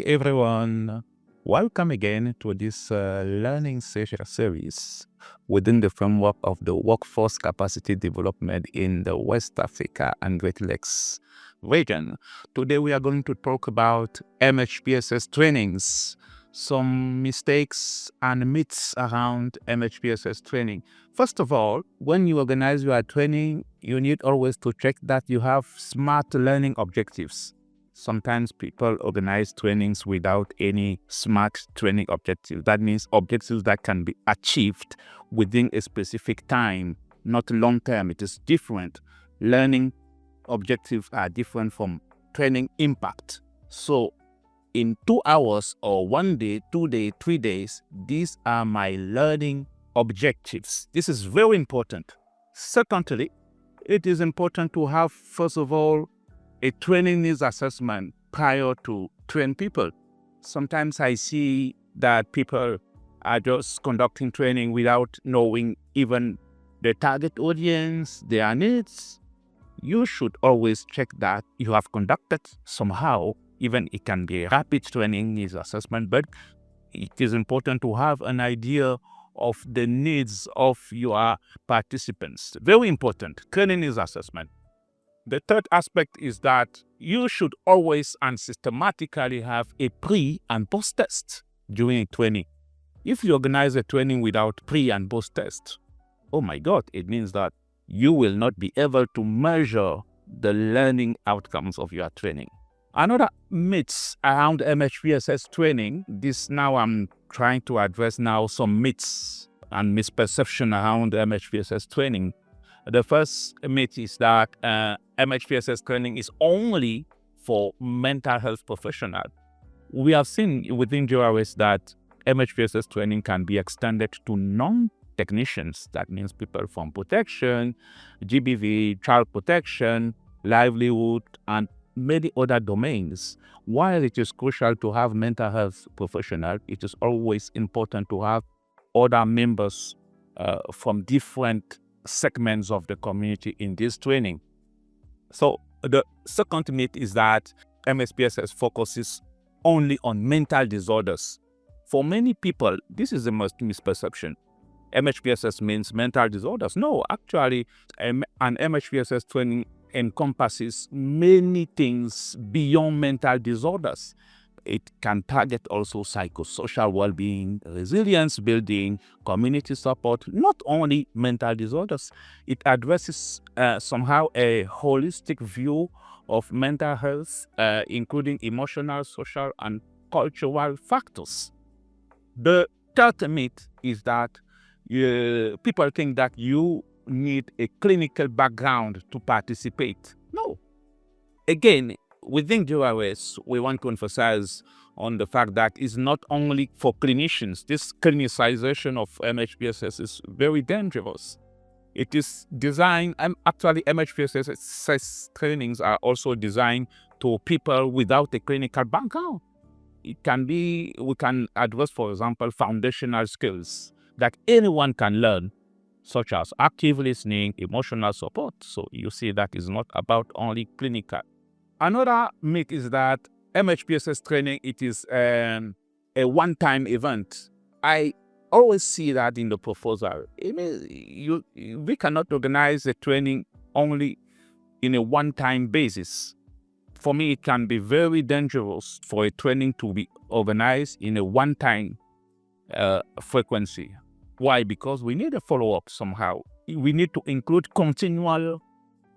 everyone. Welcome again to this learning session series within the framework of the workforce capacity development in the West Africa and Great Lakes region. Today we are going to talk about MHPSS trainings, some mistakes and myths around MHPSS training. First of all, when you organize your training, you need always to check that you have SMART learning objectives. Sometimes people organize trainings without any SMART training objective. That means objectives that can be achieved within a specific time, not long term. It is different. Learning objectives are different from training impact. So in 2 hours or 1 day, 2 days, 3 days, these are my learning objectives. This is very important. Secondly, it is important to have, first of all, a training needs assessment prior to train people. Sometimes I see that people are just conducting training without knowing even the target audience, their needs. You should always check that you have conducted somehow, even it can be a rapid training needs assessment, but it is important to have an idea of the needs of your participants. Very important, training needs assessment. The third aspect is that you should always and systematically have a pre and post test during a training. If you organize a training without pre and post test, oh my God, it means that you will not be able to measure the learning outcomes of your training. Another myths around MHPSS training, I'm trying to address now some myths and misperception around MHPSS training. The first myth is that MHPSS training is only for mental health professionals. We have seen within ERREURS that MHPSS training can be extended to non-technicians. That means people from protection, GBV, child protection, livelihood, and many other domains. While it is crucial to have mental health professionals, it is always important to have other members from different segments of the community in this training. So the second myth is that MHPSS focuses only on mental disorders. For many people, this is the most misperception. MHPSS means mental disorders. No, actually, an MHPSS training encompasses many things beyond mental disorders. It can target also psychosocial well-being, resilience building, community support, not only mental disorders. It addresses somehow a holistic view of mental health, including emotional, social, and cultural factors. The third myth is that people think that you need a clinical background to participate. No. Again, within ERREURS, we want to emphasize on the fact that it's not only for clinicians. This clinicization of MHPSS is very dangerous. It is designed, actually MHPSS trainings are also designed to people without a clinical background. It can be, we can address, for example, foundational skills that anyone can learn, such as active listening, emotional support. So you see that is not about only clinical. Another myth is that MHPSS training, it is a one-time event. I always see that in the proposal. We cannot organize a training only in a one-time basis. For me, it can be very dangerous for a training to be organized in a one-time frequency. Why? Because we need a follow-up somehow. We need to include continual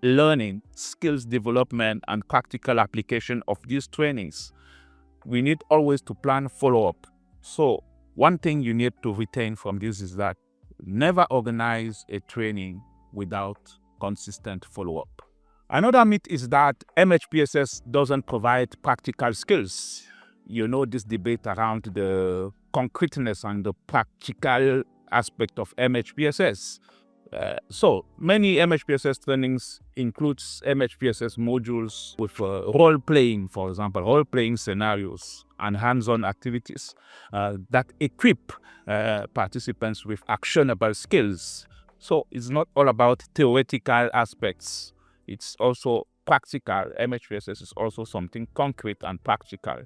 learning, skills development, and practical application of these trainings. We need always to plan follow-up. So one thing you need to retain from this is that never organize a training without consistent follow-up. Another myth is that MHPSS doesn't provide practical skills. You know, this debate around the concreteness and the practical aspect of MHPSS. So many MHPSS trainings includes MHPSS modules with role-playing, for example, role-playing scenarios and hands-on activities that equip participants with actionable skills. So it's not all about theoretical aspects. It's also practical. MHPSS is also something concrete and practical.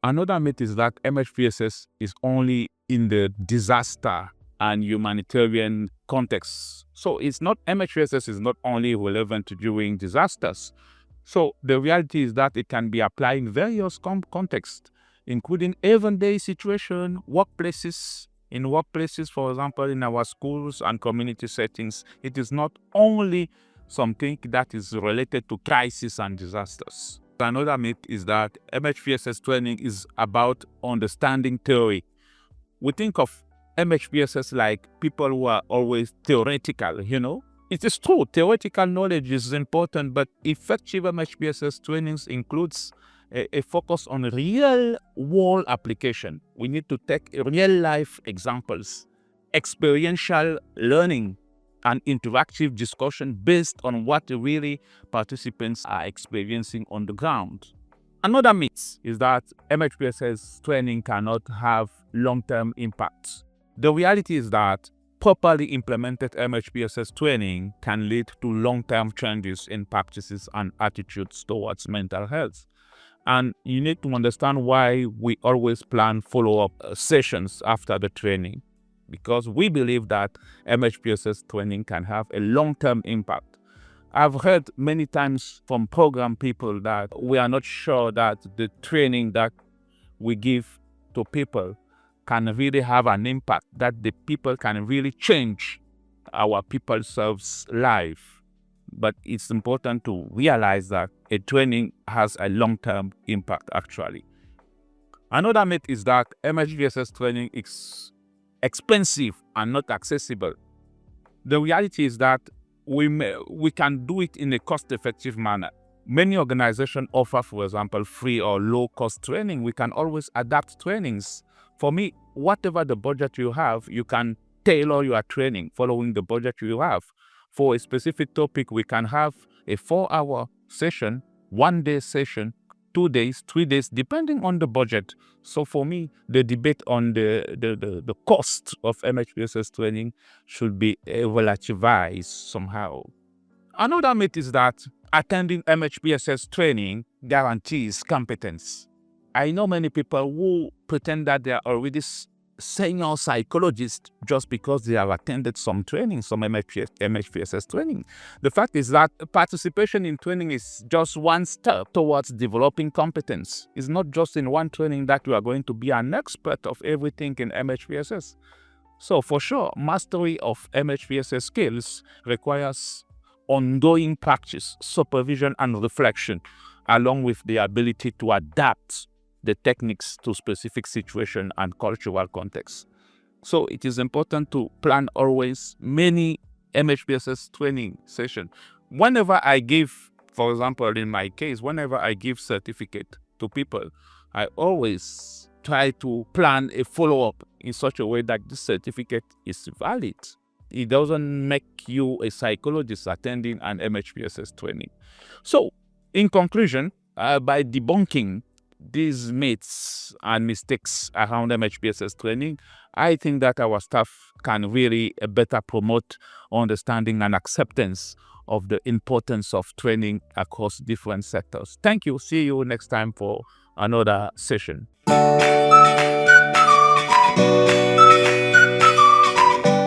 Another myth is that MHPSS is only in the disaster and humanitarian context. So MHPSS is not only relevant during disasters. So the reality is that it can be applied in various contexts, including everyday situation, workplaces. In workplaces, for example, in our schools and community settings, it is not only something that is related to crisis and disasters. Another myth is that MHPSS training is about understanding theory. We think of MHPSS like people who are always theoretical, It is true, theoretical knowledge is important, but effective MHPSS trainings includes a focus on real-world application. We need to take real-life examples, experiential learning, and interactive discussion based on what really participants are experiencing on the ground. Another myth is that MHPSS training cannot have long-term impact. The reality is that properly implemented MHPSS training can lead to long-term changes in practices and attitudes towards mental health. And you need to understand why we always plan follow-up sessions after the training, because we believe that MHPSS training can have a long-term impact. I've heard many times from program people that we are not sure that the training that we give to people can really have an impact, that the people can really change our people's life. But it's important to realize that a training has a long-term impact, actually. Another myth is that MHPSS training is expensive and not accessible. The reality is that we can do it in a cost-effective manner. Many organizations offer, for example, free or low-cost training. We can always adapt trainings. For me, whatever the budget you have, you can tailor your training following the budget you have. For a specific topic, we can have a 4-hour session, 1-day session, 2 days, 3 days, depending on the budget. So for me, the debate on the cost of MHPSS training should be relativized somehow. Another myth is that attending MHPSS training guarantees competence. I know many people who pretend that they are already senior psychologists just because they have attended some training, some MHPSS training. The fact is that participation in training is just one step towards developing competence. It's not just in one training that you are going to be an expert of everything in MHPSS. So for sure, mastery of MHPSS skills requires ongoing practice, supervision, and reflection, along with the ability to adapt the techniques to specific situation and cultural context. So it is important to plan always many MHPSS training sessions. Whenever I give, for example, in my case, whenever I give certificate to people, I always try to plan a follow-up in such a way that this certificate is valid. It doesn't make you a psychologist attending an MHPSS training. So, in conclusion, by debunking these myths and mistakes around MHPSS training, I think that our staff can really better promote understanding and acceptance of the importance of training across different sectors. Thank you. See you next time for another session.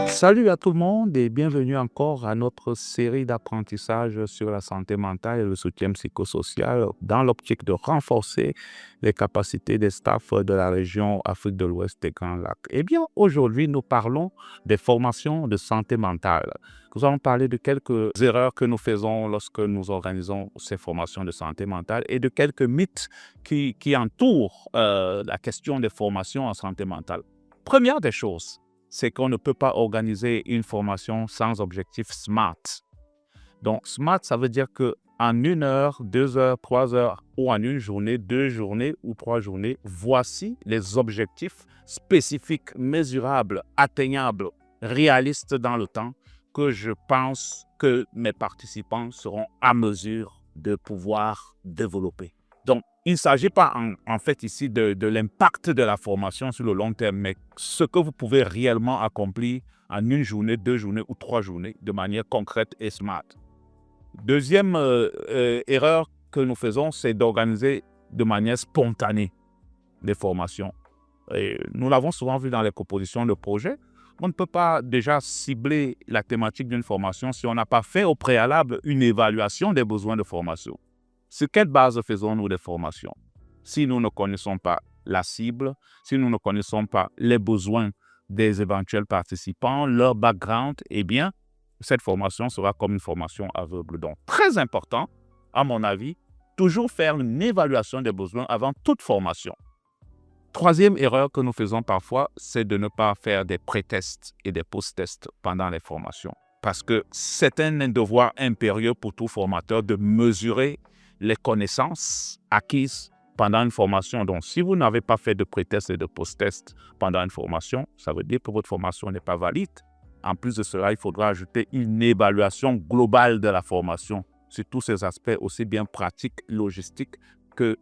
Salut à tout le monde et bienvenue encore à notre série d'apprentissage sur la santé mentale et le soutien psychosocial dans l'optique de renforcer les capacités des staffs de la région Afrique de l'Ouest et Grands Lacs. Eh bien, aujourd'hui, nous parlons des formations de santé mentale. Nous allons parler de quelques erreurs que nous faisons lorsque nous organisons ces formations de santé mentale et de quelques mythes qui entourent la question des formations en santé mentale. Première des choses, c'est qu'on ne peut pas organiser une formation sans objectif SMART. Donc, SMART, ça veut dire qu'en 1 heure, 2 heures, 3 heures, ou en une journée, 2 journées ou 3 journées, voici les objectifs spécifiques, mesurables, atteignables, réalistes dans le temps que je pense que mes participants seront à mesure de pouvoir développer. Donc, il ne s'agit pas en fait ici de l'impact de la formation sur le long terme, mais ce que vous pouvez réellement accomplir en 1 journée, 2 journées ou 3 journées de manière concrète et smart. Deuxième erreur que nous faisons, c'est d'organiser de manière spontanée. des formations. Et nous l'avons souvent vu dans les propositions de projet. On ne peut pas déjà cibler la thématique d'une formation si on n'a pas fait au préalable une évaluation des besoins de formation. Sur quelle base faisons-nous des formations? Si nous ne connaissons pas la cible, si nous ne connaissons pas les besoins des éventuels participants, leur background, eh bien, cette formation sera comme une formation aveugle. Donc, très important, à mon avis, toujours faire une évaluation des besoins avant toute formation. Troisième erreur que nous faisons parfois, c'est de ne pas faire des pré-tests et des post-tests pendant les formations. Parce que c'est un devoir impérieux pour tout formateur de mesurer les connaissances acquises pendant une formation. Donc, si vous n'avez pas fait de pré-test et de post-test pendant une formation, ça veut dire que votre formation n'est pas valide. En plus de cela, il faudra ajouter une évaluation globale de la formation sur tous ces aspects, aussi bien pratiques, logistiques que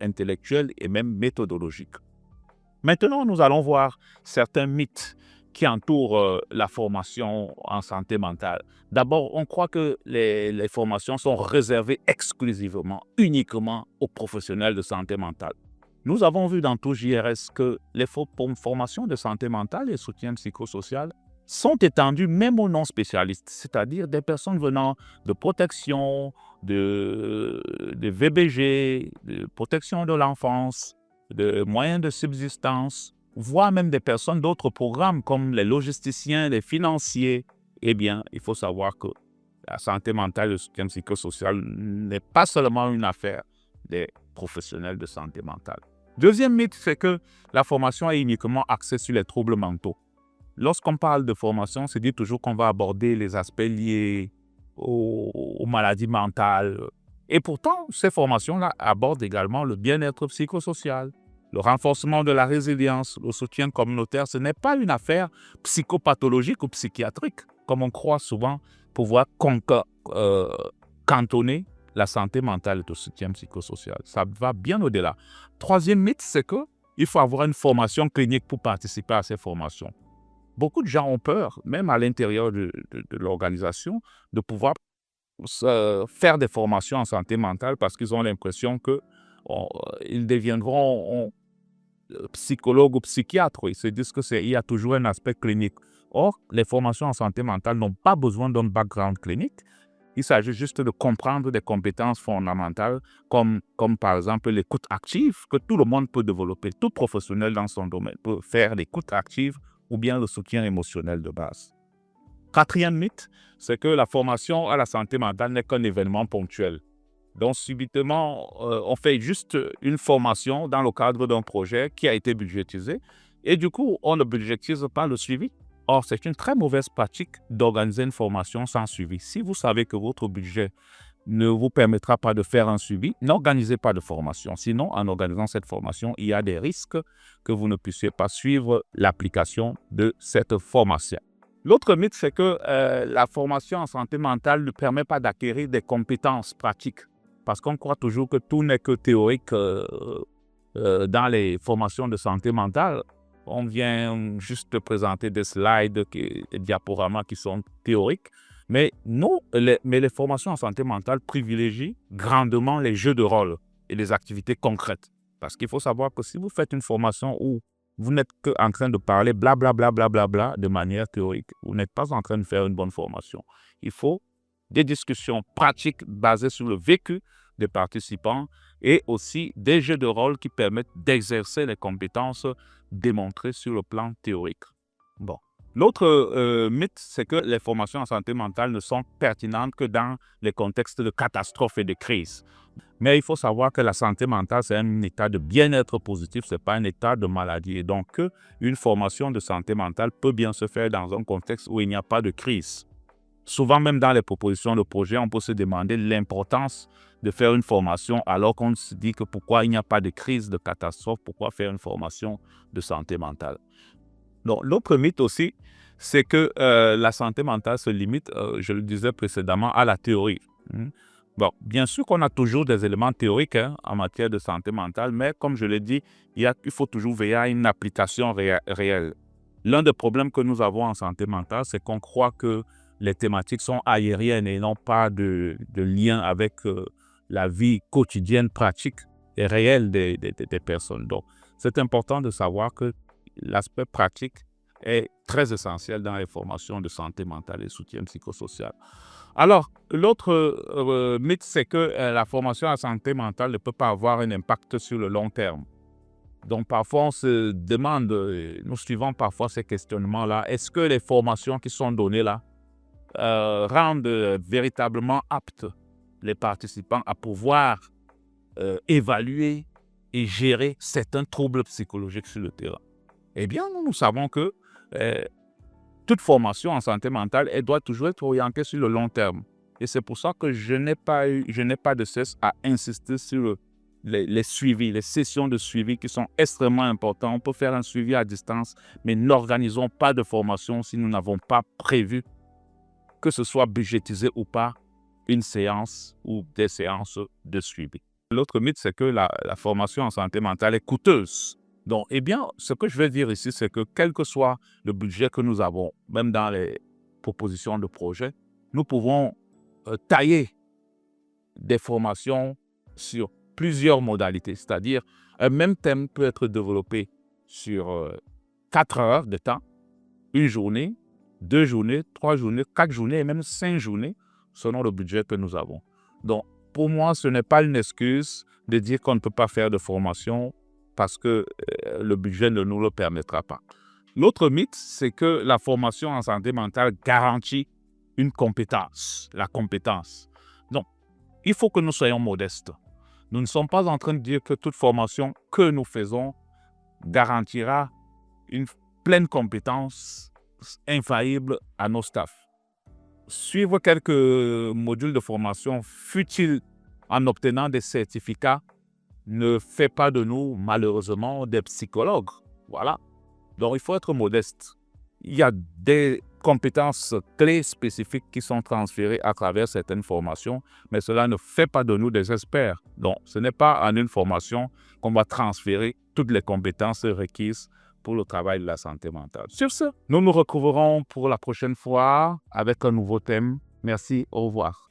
intellectuels et même méthodologiques. Maintenant, nous allons voir certains mythes qui entourent la formation en santé mentale. D'abord, on croit que les formations sont réservées exclusivement, uniquement aux professionnels de santé mentale. Nous avons vu dans tout JRS que les formations de santé mentale et soutien psychosocial sont étendues même aux non-spécialistes, c'est-à-dire des personnes venant de protection, de VBG, de protection de l'enfance, de moyens de subsistance, voire même des personnes d'autres programmes comme les logisticiens, les financiers. Eh bien, il faut savoir que la santé mentale et le soutien psychosocial n'est pas seulement une affaire des professionnels de santé mentale. Deuxième mythe, c'est que la formation est uniquement axée sur les troubles mentaux. Lorsqu'on parle de formation, on se dit toujours qu'on va aborder les aspects liés aux maladies mentales. Et pourtant, ces formations-là abordent également le bien-être psychosocial, le renforcement de la résilience, le soutien communautaire. Ce n'est pas une affaire psychopathologique ou psychiatrique, comme on croit souvent pouvoir cantonner la santé mentale et le soutien psychosocial. Ça va bien au-delà. Troisième mythe, c'est qu'il faut avoir une formation clinique pour participer à ces formations. Beaucoup de gens ont peur, même à l'intérieur de l'organisation, de pouvoir faire des formations en santé mentale parce qu'ils ont l'impression qu'ils deviendront psychologues ou psychiatres. Ils se disent qu'il y a toujours un aspect clinique. Or, les formations en santé mentale n'ont pas besoin d'un background clinique. Il s'agit juste de comprendre des compétences fondamentales comme par exemple l'écoute active que tout le monde peut développer. Tout professionnel dans son domaine peut faire l'écoute active ou bien le soutien émotionnel de base. Quatrième mythe, c'est que la formation à la santé mentale n'est qu'un événement ponctuel. Donc, subitement, on fait juste une formation dans le cadre d'un projet qui a été budgétisé et du coup, on ne budgétise pas le suivi. Or, c'est une très mauvaise pratique d'organiser une formation sans suivi. Si vous savez que votre budget ne vous permettra pas de faire un suivi, n'organisez pas de formation. Sinon, en organisant cette formation, il y a des risques que vous ne puissiez pas suivre l'application de cette formation. L'autre mythe, c'est que la formation en santé mentale ne permet pas d'acquérir des compétences pratiques. Parce qu'on croit toujours que tout n'est que théorique dans les formations de santé mentale. On vient juste présenter des slides, des diaporamas qui sont théoriques. Mais les formations en santé mentale privilégient grandement les jeux de rôle et les activités concrètes. Parce qu'il faut savoir que si vous faites une formation où vous n'êtes qu'en train de parler blablabla de manière théorique, vous n'êtes pas en train de faire une bonne formation. Il faut des discussions pratiques basées sur le vécu des participants et aussi des jeux de rôle qui permettent d'exercer les compétences démontrées sur le plan théorique. Bon. L'autre mythe, c'est que les formations en santé mentale ne sont pertinentes que dans les contextes de catastrophes et de crises. Mais il faut savoir que la santé mentale, c'est un état de bien-être positif, ce n'est pas un état de maladie. Et donc, une formation de santé mentale peut bien se faire dans un contexte où il n'y a pas de crise. Souvent, même dans les propositions de projet, on peut se demander l'importance de faire une formation alors qu'on se dit que pourquoi il n'y a pas de crise, de catastrophe, pourquoi faire une formation de santé mentale. Donc, l'autre mythe aussi, c'est que la santé mentale se limite, je le disais précédemment, à la théorie. Bon, bien sûr qu'on a toujours des éléments théoriques en matière de santé mentale, mais comme je l'ai dit, il faut toujours veiller à une application réelle. L'un des problèmes que nous avons en santé mentale, c'est qu'on croit que les thématiques sont aériennes et n'ont pas de lien avec la vie quotidienne, pratique et réelle des personnes. Donc, c'est important de savoir que l'aspect pratique est très essentiel dans les formations de santé mentale et soutien psychosocial. Alors, l'autre mythe, c'est que la formation en santé mentale ne peut pas avoir un impact sur le long terme. Donc, parfois, on se demande, nous suivons parfois ces questionnements-là, est-ce que les formations qui sont données là rendent véritablement aptes les participants à pouvoir évaluer et gérer certains troubles psychologiques sur le terrain? Eh bien, nous savons que toute formation en santé mentale, elle doit toujours être orientée sur le long terme. Et c'est pour ça que je n'ai pas de cesse à insister sur les suivis, les sessions de suivi qui sont extrêmement importantes. On peut faire un suivi à distance, mais n'organisons pas de formation si nous n'avons pas prévu, que ce soit budgétisé ou pas, une séance ou des séances de suivi. L'autre mythe, c'est que la formation en santé mentale est coûteuse. Donc, eh bien, ce que je vais dire ici, c'est que quel que soit le budget que nous avons, même dans les propositions de projet, nous pouvons tailler des formations sur plusieurs modalités. C'est-à-dire, un même thème peut être développé sur 4 heures de temps, une journée, 2 journées, 3 journées, 4 journées et même 5 journées, selon le budget que nous avons. Donc, pour moi, ce n'est pas une excuse de dire qu'on ne peut pas faire de formation parce que le budget ne nous le permettra pas. L'autre mythe, c'est que la formation en santé mentale garantit une compétence, la compétence. Donc, il faut que nous soyons modestes. Nous ne sommes pas en train de dire que toute formation que nous faisons garantira une pleine compétence infaillible à nos staffs. Suivre quelques modules de formation, fut-il en obtenant des certificats, ne fait pas de nous, malheureusement, des psychologues. Voilà. Donc, il faut être modeste. Il y a des compétences clés spécifiques qui sont transférées à travers certaines formations, mais cela ne fait pas de nous des experts. Donc, ce n'est pas en une formation qu'on va transférer toutes les compétences requises pour le travail de la santé mentale. Sur ce, nous nous retrouverons pour la prochaine fois avec un nouveau thème. Merci, au revoir.